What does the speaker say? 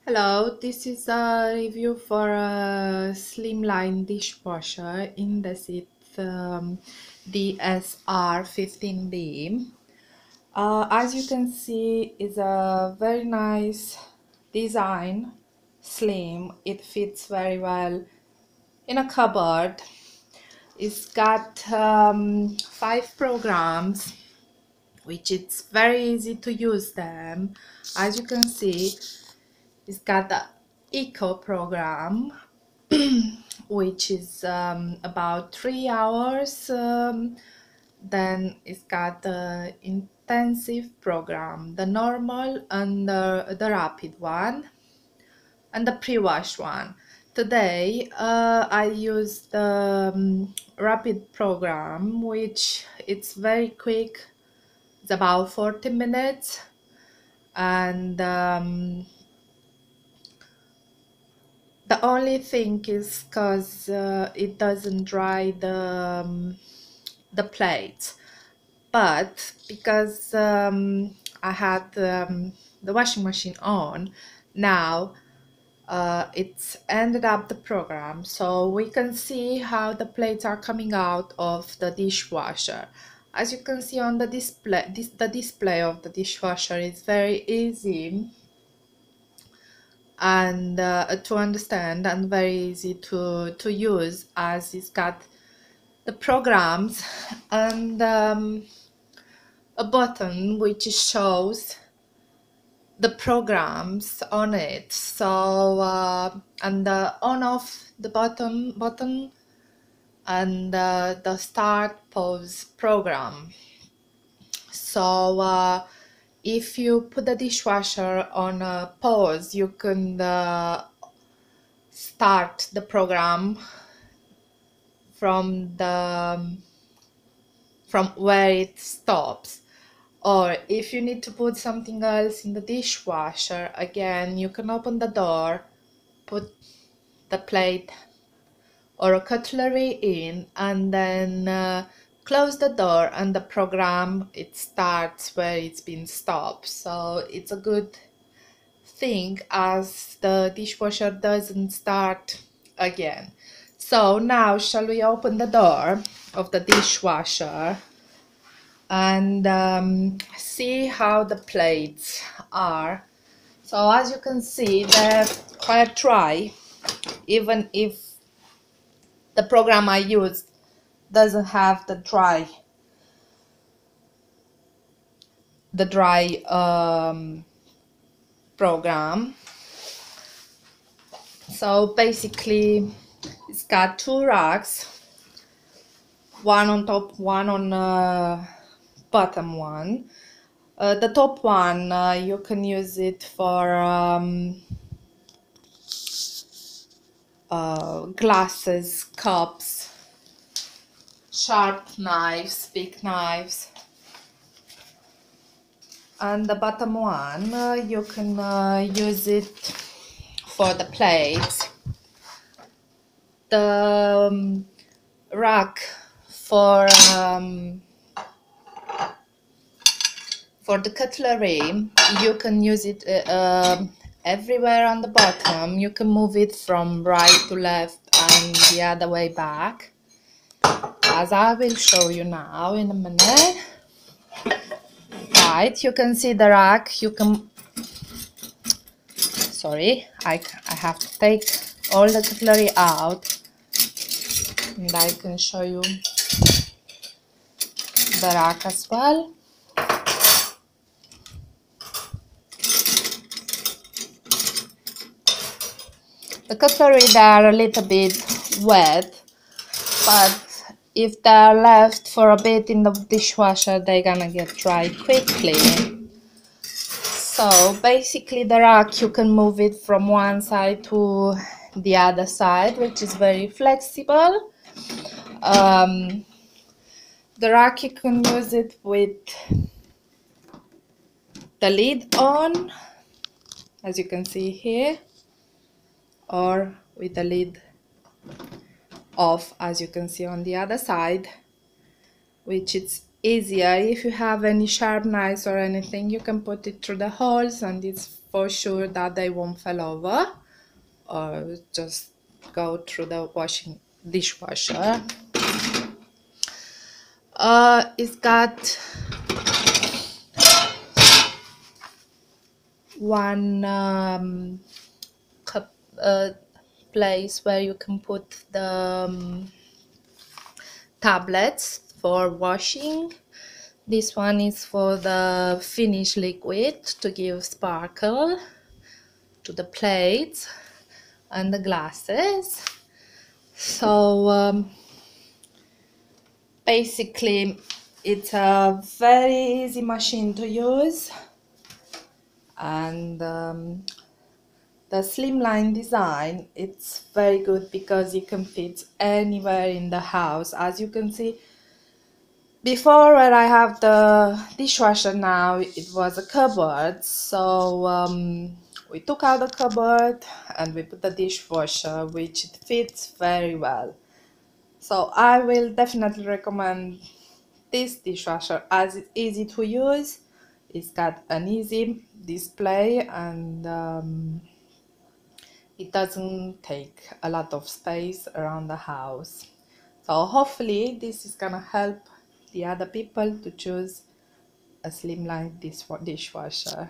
Hello, this is a review for a slimline dishwasher Indesit DSR 15B. As you can see, it's a very nice design, slim. It fits very well in a cupboard. It's got 5 programs, which it's very easy to use them. As you can see, it's got the eco program, which is about 3 hours. Then it's got the intensive program, the normal and the rapid one, and the pre-wash one. Today I used the rapid program, which it's very quick. It's about 40 minutes, and the only thing is because it doesn't dry the plates, but because I had the washing machine on, now it's ended up the program, so we can see how the plates are coming out of the dishwasher. As you can see on the display, the display of the dishwasher is very easy and to understand and very easy to use, as it's got the programs and a button which shows the programs on it. So and the on off the button and the start pause program. So if you put the dishwasher on a pause, you can start the program from where it stops. Or if you need to put something else in the dishwasher, again, you can open the door, put the plate or a cutlery in, and then close the door, and the program, it starts where it's been stopped. So it's a good thing, as the dishwasher doesn't start again. So now shall we open the door of the dishwasher and see how the plates are. So as you can see, they're quite dry, even if the program I used doesn't have the dry program. So basically it's got 2 racks, one on top, one on bottom one. The top one, you can use it for glasses, cups, sharp knives, big knives. And the bottom one, you can use it for the plates. The rack for the cutlery, you can use it everywhere on the bottom. You can move it from right to left and the other way back, as I will show you now in a minute. Right, you can see the rack. You can, sorry, I have to take all the cutlery out, and I can show you the rack as well. The cutlery, they are a little bit wet, but if they're left for a bit in the dishwasher, they're gonna get dry quickly. So basically the rack, you can move it from one side to the other side, which is very flexible. The rack, you can use it with the lid on, as you can see here, or with the lid off, as you can see on the other side, which is easier. If you have any sharp knives or anything, you can put it through the holes, and it's for sure that they won't fall over or just go through the dishwasher. It's got one place where you can put the tablets for washing. This one is for the finish liquid to give sparkle to the plates and the glasses. So basically it's a very easy machine to use, and the slimline design, it's very good because you can fit anywhere in the house. As you can see, before, where I have the dishwasher now, it was a cupboard, so we took out the cupboard and we put the dishwasher, which it fits very well. So I will definitely recommend this dishwasher as it's easy to use. It's got an easy display, and it doesn't take a lot of space around the house. So hopefully this is gonna help the other people to choose a slimline dishwasher.